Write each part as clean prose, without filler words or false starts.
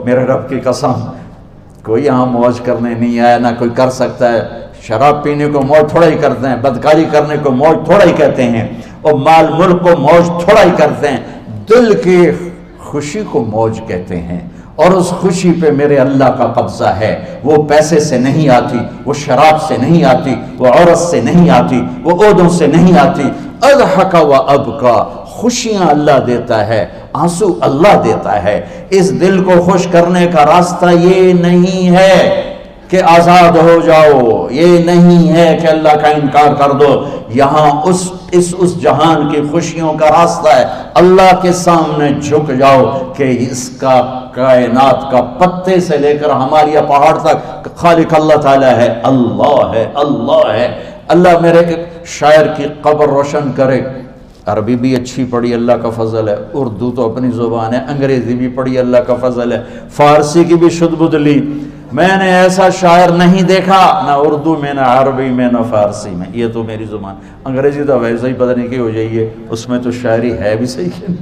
میرے رب کی قسم کوئی یہاں موج کرنے نہیں آیا، نہ کوئی کر سکتا ہے۔ شراب پینے کو موج تھوڑا ہی کرتے ہیں، بدکاری کرنے کو موج تھوڑا ہی کہتے ہیں، اور مال ملک کو موج تھوڑا ہی کرتے ہیں، دل کی خوشی کو موج کہتے ہیں۔ اور اس خوشی پہ میرے اللہ کا قبضہ ہے، وہ پیسے سے نہیں آتی، وہ شراب سے نہیں آتی، وہ عورت سے نہیں آتی، وہ عہدوں سے نہیں آتی۔ اضحک و ابکا، خوشیاں اللہ دیتا ہے، آنسو اللہ دیتا ہے۔ اس دل کو خوش کرنے کا راستہ یہ نہیں ہے کہ آزاد ہو جاؤ، یہ نہیں ہے کہ اللہ کا انکار کر دو۔ یہاں اس جہان کی خوشیوں کا راستہ ہے، اللہ کے سامنے جھک جاؤ کہ اس کا کائنات کا پتے سے لے کر ہمارے پہاڑ تک خالق اللہ تعالیٰ ہے، اللہ ہے، اللہ ہے۔ اللہ میرے ایک شاعر کی قبر روشن کرے، عربی بھی اچھی پڑھی اللہ کا فضل ہے، اردو تو اپنی زبان ہے، انگریزی بھی پڑھی اللہ کا فضل ہے، فارسی کی بھی شد بد لی۔ میں نے ایسا شاعر نہیں دیکھا، نہ اردو میں، نہ عربی میں، نہ فارسی میں، یہ تو میری زبان۔ انگریزی تو ویسے ہی پتہ نہیں کی ہو جائیے، اس میں تو شاعری ہے بھی صحیح ہے۔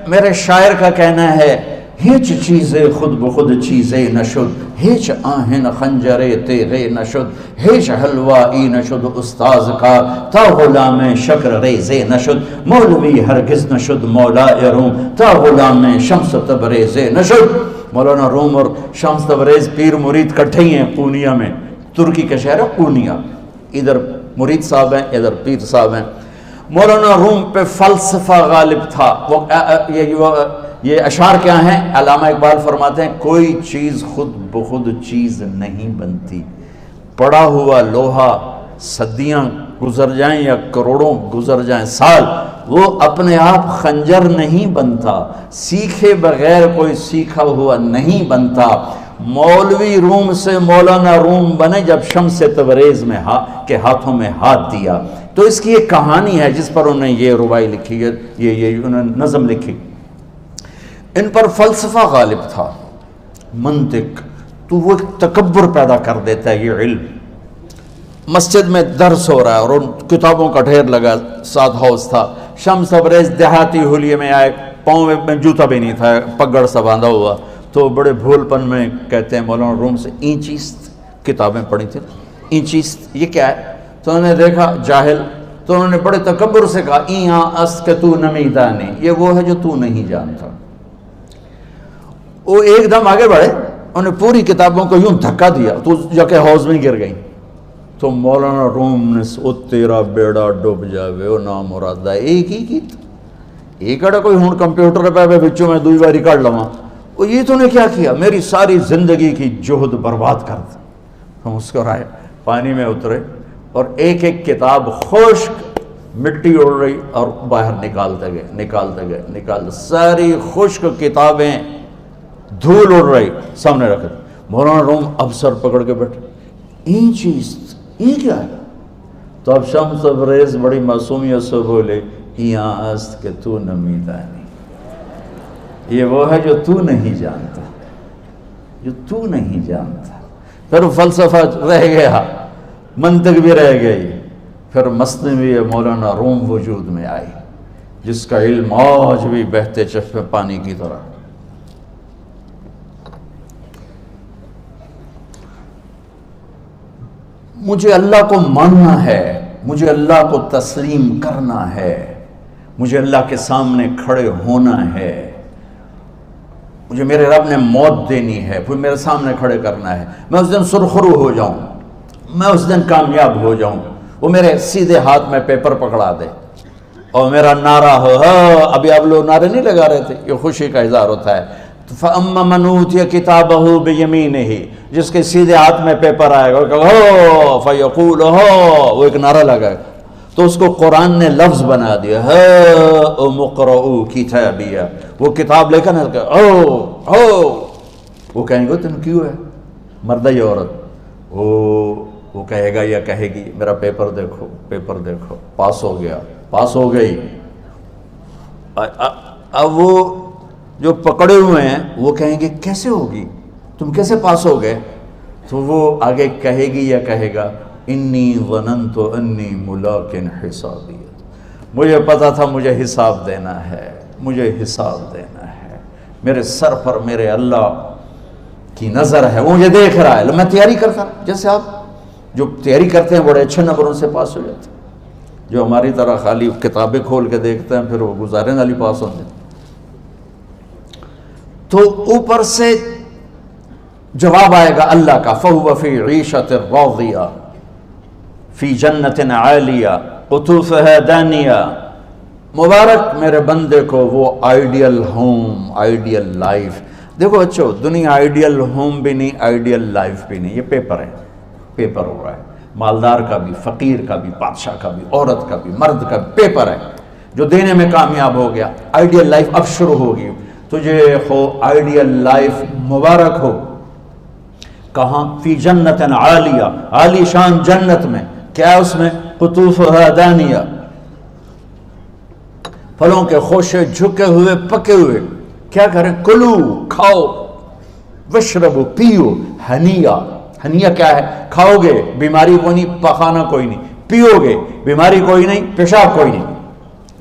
میرے شاعر کا کہنا ہے، ہیچ چیزیں خود بخود چیزیں نشد، ہیچ آہن خنجرے تیغے نشد، ہیچ حلوائی نشد استاذ کا، تا غلام شکر ریزے نشد، مولوی ہرگز نشد مولا روم، تا غلام شمس تبریز نشد۔ مولانا روم اور شمس تبریز پیر مرید کٹھے ہی ہیں پونیا میں، ترکی کا شہر ہے پونیا، ادھر مرید صاحب ہیں، ادھر پیر صاحب ہیں۔ مولانا روم پہ فلسفہ غالب تھا۔ یہ اشعار کیا ہیں؟ علامہ اقبال فرماتے ہیں، کوئی چیز خود بخود چیز نہیں بنتی، پڑا ہوا لوہا صدیاں گزر جائیں یا کروڑوں گزر جائیں سال، وہ اپنے آپ خنجر نہیں بنتا، سیکھے بغیر کوئی سیکھا ہوا نہیں بنتا۔ مولوی روم سے مولانا روم بنے جب شمس تبریز میں کے ہاتھوں میں ہاتھ دیا۔ تو اس کی ایک کہانی ہے جس پر انہوں نے یہ ربائی لکھی ہے، یہ انہوں نے نظم لکھی۔ ان پر فلسفہ غالب تھا، منطق، تو وہ تکبر پیدا کر دیتا ہے یہ علم۔ مسجد میں درس ہو رہا ہے اور ان کتابوں کا ڈھیر لگا، ساتھ ہاؤس تھا۔ شمس تبریز دیہاتی حلیے میں آئے، پاؤں میں جوتا بھی نہیں تھا، پگڑ سا باندھا ہوا، تو بڑے بھول پن میں کہتے ہیں مولانا روم سے، اینچیست کتابیں پڑھی تھیں، اینچیست یہ کیا ہے؟ تو انہوں نے دیکھا جاہل، تو انہوں نے بڑے تکبر سے کہا، ایہاں است کہ تو نمیدانی، یہ وہ ہے جو تو نہیں جانتا۔ وہ ایک دم آگے بڑھے، انہوں نے پوری کتابوں کو یوں دھکا دیا تو جا کے حوض میں گر گئی۔ تو مولانا روم نے او تیرا بیڑا ڈوب جاوے او نام مرادہ، ایک ہی کی ایک اڑا کوئی ہون کمپیوٹر پہ بچوں میں دوئی باری کر لواں، وہ یہ تو نے کیا کیا، میری ساری زندگی کی جہد برباد کر دی۔ ہم مسکرائے، پانی میں اترے اور ایک ایک کتاب خشک مٹی اڑ رہی اور باہر نکالتے گئے، ساری خشک کتابیں دھول اڑ رہی سامنے رکھے۔ مولانا روم اب سر پکڑ کے بیٹھے، این چیز یہ کیا ہے؟ تو اب شمس تبریز بڑی معصومیت سے بولے، یہاں است کہ تو نمیدانی، یہ وہ ہے جو تو نہیں جانتا، جو تو نہیں جانتا۔ پھر فلسفہ رہ گیا، منطق بھی رہ گئی، پھر مثنوی مولانا روم وجود میں آئی، جس کا علم آج بھی بہتے چشمے پانی کی طرح۔ مجھے اللہ کو ماننا ہے، مجھے اللہ کو تسلیم کرنا ہے، مجھے اللہ کے سامنے کھڑے ہونا ہے، مجھے میرے رب نے موت دینی ہے، پھر میرے سامنے کھڑے کرنا ہے، میں اس دن سرخرو ہو جاؤں، میں اس دن کامیاب ہو جاؤں، وہ میرے سیدھے ہاتھ میں پیپر پکڑا دے اور میرا نعرہ ہو، ابھی آپ لوگ نعرے نہیں لگا رہے تھے، یہ خوشی کا اظہار ہوتا ہے۔ فَأَمَّا مَنْ أُوتِيَ كِتَابَهُ بِيَمِينِهِ، جس کے سیدھے ہاتھ میں پیپر آئے گا، فَيَقُولُ وہ ایک نعرہ لگائے گا، تو اس کو قرآن نے لفظ بنا دیا، هَاؤْمُ اقْرَءُوا كِتَابِيَهْ، وہ کتاب لے کر وہ کہیں گے تم کیوں ہے، مرد یا عورت، وہ کہے گا یا کہے گی، میرا پیپر دیکھو، پیپر دیکھو، پاس ہو گیا، پاس ہو گئی۔ اب وہ جو پکڑے ہوئے ہیں وہ کہیں گے کیسے ہوگی، تم کیسے پاس ہو گئے؟ تو وہ آگے کہے گی یا کہے گا، انی ظننت انی ملاق حسابی، مجھے پتا تھا مجھے حساب دینا ہے، مجھے حساب دینا ہے، میرے سر پر میرے اللہ کی نظر ہے، وہ مجھے دیکھ رہا ہے۔ میں تیاری کرتا، جیسے آپ جو تیاری کرتے ہیں بڑے اچھے نمبروں سے پاس ہو جاتے ہیں، جو ہماری طرح خالی کتابیں کھول کے دیکھتے ہیں پھر وہ گزارے والی پاس ہوتے ہیں۔ تو اوپر سے جواب آئے گا اللہ کا، فَهُوَ فِي عِيشَةٍ رَاضِيَةٍ فِي جَنَّةٍ عَالِيَةٍ قُطُوفُهَا دَانِيَةٌ۔ مبارک میرے بندے کو وہ آئیڈیل ہوم، آئیڈیل لائف۔ دیکھو بچو، دنیا آئیڈیل ہوم بھی نہیں، آئیڈیل لائف بھی نہیں، یہ پیپر ہے، پیپر ہو رہا ہے، مالدار کا بھی، فقیر کا بھی، بادشاہ کا بھی، عورت کا بھی، مرد کا بھی پیپر ہے۔ جو دینے میں کامیاب ہو گیا، آئیڈیل لائف اب شروع ہوگی۔ تجھے ہو آئیڈیل لائف مبارک ہو۔ کہاں؟ فی جنت عالیہ، عالی شان جنت میں، کیا اس میں؟ قطوفہا دانیہ، پھلوں کے خوشے جھکے ہوئے پکے ہوئے۔ کیا کریں؟ کلو، کھاؤ، وشربو، پیو، ہنیا۔ ہنیا کیا ہے؟ کھاؤ گے بیماری کوئی نہیں، پخانا کوئی نہیں، پیو گے بیماری کوئی نہیں، پیشاب کوئی نہیں۔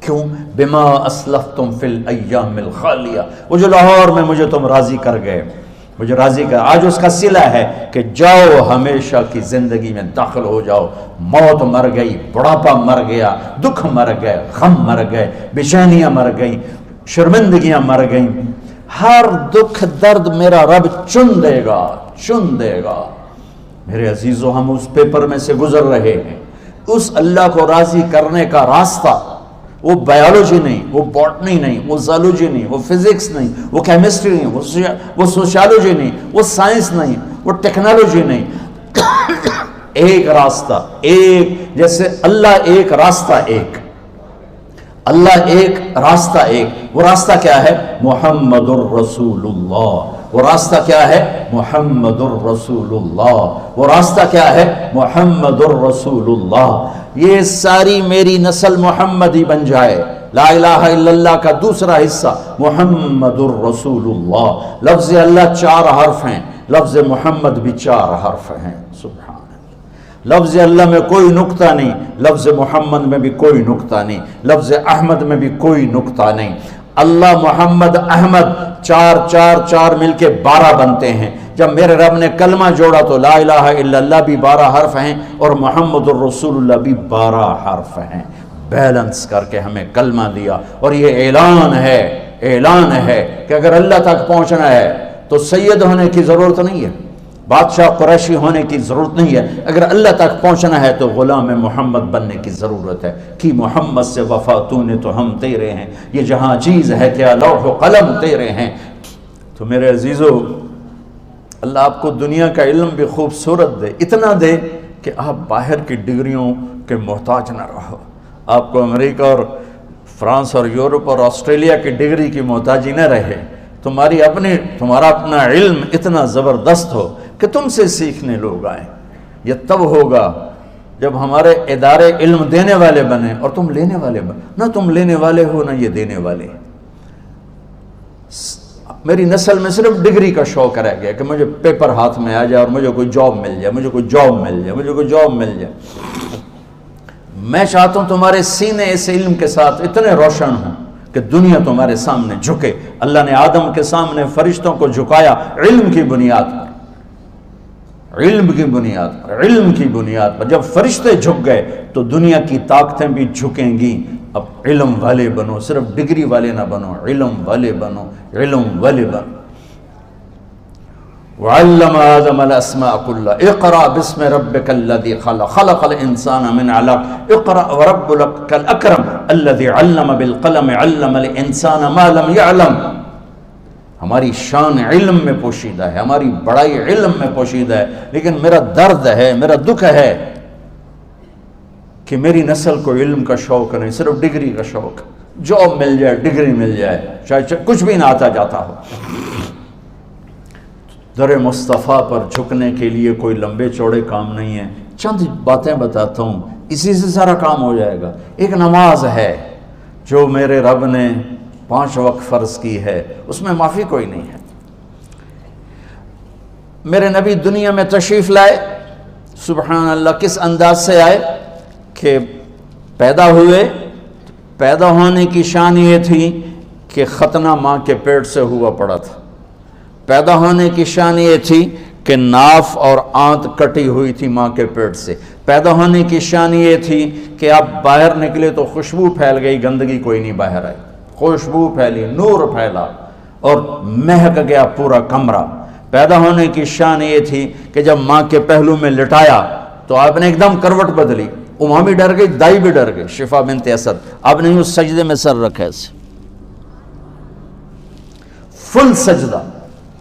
کیوں؟ بما اسلفتم فی الایام الخالیہ، وہ جو لاہور میں مجھے تم راضی کر گئے، مجھے راضی کر، آج اس کا صلہ ہے کہ جاؤ ہمیشہ کی زندگی میں داخل ہو جاؤ۔ موت مر گئی، بڑھاپا مر گیا، دکھ مر گئے، غم مر گئے، بے چینیاں مر گئیں، شرمندگیاں مر گئیں، ہر دکھ درد میرا رب چن دے گا، چن دے گا۔ میرے عزیزو، ہم اس پیپر میں سے گزر رہے ہیں۔ اس اللہ کو راضی کرنے کا راستہ، وہ بایولوجی نہیں، وہ باٹنی نہیں، وہ زالوجی نہیں، وہ فزکس نہیں، وہ کیمسٹری نہیں، وہ سوشیالوجی نہیں، وہ سائنس نہیں، وہ ٹیکنالوجی نہیں۔ ایک راستہ، ایک، جیسے اللہ ایک، راستہ ایک، اللہ ایک، راستہ ایک۔ وہ راستہ کیا ہے؟ محمد الرسول اللہ۔ وہ راستہ کیا ہے؟ محمد الرسول اللہ۔ وہ راستہ کیا ہے؟ محمد الرسول اللہ۔ یہ ساری میری نسل محمدی بن جائے۔ لا الہ الا اللہ کا دوسرا حصہ محمد الرسول اللہ۔ لفظ اللہ 4 حرف ہیں، لفظ محمد بھی 4 حرف ہیں۔ سبحان اللہ۔ لفظ اللہ میں کوئی نقطہ نہیں، لفظ محمد میں بھی کوئی نقطہ نہیں، لفظ احمد میں بھی کوئی نقطہ نہیں۔ اللہ، محمد، احمد، 4 4 4 مل کے 12 بنتے ہیں۔ جب میرے رب نے کلمہ جوڑا تو لا الہ الا اللہ بھی 12 حرف ہیں اور محمد الرسول اللہ بھی 12 حرف ہیں۔ بیلنس کر کے ہمیں کلمہ دیا، اور یہ اعلان ہے، اعلان ہے کہ اگر اللہ تک پہنچنا ہے تو سید ہونے کی ضرورت نہیں ہے، بادشاہ قریشی ہونے کی ضرورت نہیں ہے۔ اگر اللہ تک پہنچنا ہے تو غلام محمد بننے کی ضرورت ہے۔ کہ محمد سے وفا تو نے تو ہم تیرے ہیں، یہ جہاں چیز ہے کیا لوح و قلم تیرے ہیں۔ تو میرے عزیزو، اللہ آپ کو دنیا کا علم بھی خوبصورت دے، اتنا دے کہ آپ باہر کی ڈگریوں کے محتاج نہ رہو، آپ کو امریکہ اور فرانس اور یورپ اور آسٹریلیا کی ڈگری کی محتاجی نہ رہے، تمہارا اپنا علم اتنا زبردست ہو کہ تم سے سیکھنے لوگ آئیں۔ یہ تب ہوگا جب ہمارے ادارے علم دینے والے بنے اور تم لینے والے بنے، نہ تم لینے والے ہو نہ یہ دینے والے۔ میری نسل میں صرف ڈگری کا شوق رہ گیا کہ مجھے پیپر ہاتھ میں آ جائے اور مجھے کوئی جاب مل جائے، مجھے کوئی جاب مل جائے، مجھے کوئی جاب مل جائے۔ میں چاہتا ہوں تمہارے سینے اس علم کے ساتھ اتنے روشن ہوں کہ دنیا تمہارے سامنے جھکے۔ اللہ نے آدم کے سامنے فرشتوں کو جھکایا علم کی بنیاد پر، علم کی بنیاد پر، علم کی بنیاد پر۔ جب فرشتے جھک گئے تو دنیا کی طاقتیں بھی جھکیں گی۔ اب علم والے بنو، صرف ڈگری والے نہ بنو، علم والے بنو، علم والے بنو۔ وعلم آدم الاسماء كلها اقرأ باسم ربك الذي خلق خلق الانسان من علق اقرأ وربك الاكرم الذي علم بالقلم علم الانسان ما لم يعلم۔ ہماری شان علم میں پوشیدہ ہے، ہماری بڑائی علم میں پوشیدہ ہے، لیکن میرا درد ہے، میرا دکھ ہے کہ میری نسل کو علم کا شوق نہیں، صرف ڈگری کا شوق۔ جاب مل جائے، ڈگری مل جائے، چاہے کچھ بھی نہ آتا جاتا ہو۔ در مصطفیٰ پر جھکنے کے لیے کوئی لمبے چوڑے کام نہیں ہیں، چند باتیں بتاتا ہوں، اسی سے سارا کام ہو جائے گا۔ ایک نماز ہے جو میرے رب نے 5 وقت فرض کی ہے، اس میں معافی کوئی نہیں ہے۔ میرے نبی دنیا میں تشریف لائے، سبحان اللہ، کس انداز سے آئے کہ پیدا ہوئے، پیدا ہونے کی شان یہ تھی کہ ختنہ ماں کے پیٹ سے ہوا پڑا تھا۔ پیدا ہونے کی شان یہ تھی کہ ناف اور آنت کٹی ہوئی تھی ماں کے پیٹ سے۔ پیدا ہونے کی شان یہ تھی کہ آپ باہر نکلے تو خوشبو پھیل گئی، گندگی کوئی نہیں باہر آئی، خوشبو پھیلی، نور پھیلا اور مہک گیا پورا کمرہ۔ پیدا ہونے کی شان یہ تھی کہ جب ماں کے پہلو میں لٹایا تو آپ نے ایک دم کروٹ بدلی، ماں بھی ڈر گئی، دائی بھی ڈر گئی، شفا بنت اسد۔ آپ نے اس سجدے میں سر رکھا ایسے، فل سجدہ،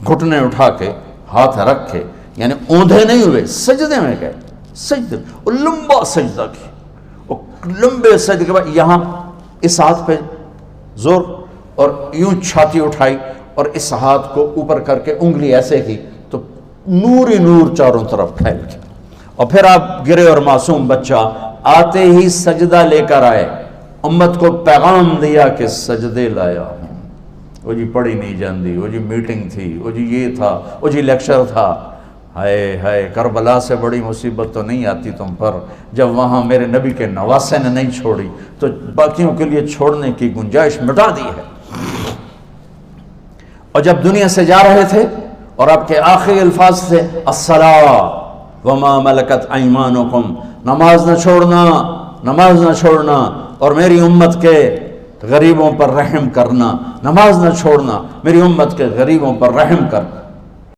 گھٹنے اٹھا کے ہاتھ رکھ کے، یعنی اوندھے نہیں ہوئے، سجدے میں گئے، سجدے اور لمبا سجدہ کی، اور لمبے سجدے کے بعد یہاں اس ہاتھ پہ زور اور یوں چھاتی اٹھائی اور اس ہاتھ کو اوپر کر کے انگلی ایسے کی تو نور ہی نور چاروں طرف پھیل گیا۔ اور پھر آپ گرے اور معصوم بچہ آتے ہی سجدہ لے کر آئے، امت کو پیغام دیا کہ سجدے لایا ہوں۔ وہ جی پڑھی نہیں جاندی، وہ جی میٹنگ تھی، وہ جی یہ تھا، وہ جی لیکچر تھا۔ ہائے ہائے، کربلا سے بڑی مصیبت تو نہیں آتی تم پر جب وہاں میرے نبی کے نواسے نے نہیں چھوڑی تو باقیوں کے لیے چھوڑنے کی گنجائش مٹا دی ہے۔ اور جب دنیا سے جا رہے تھے اور آپ کے آخری الفاظ تھے الصلاۃ وما ملکت ایمانکم، نماز نہ چھوڑنا، نماز نہ چھوڑنا، اور میری امت کے غریبوں پر رحم کرنا، نماز نہ چھوڑنا، میری امت کے غریبوں پر رحم کر۔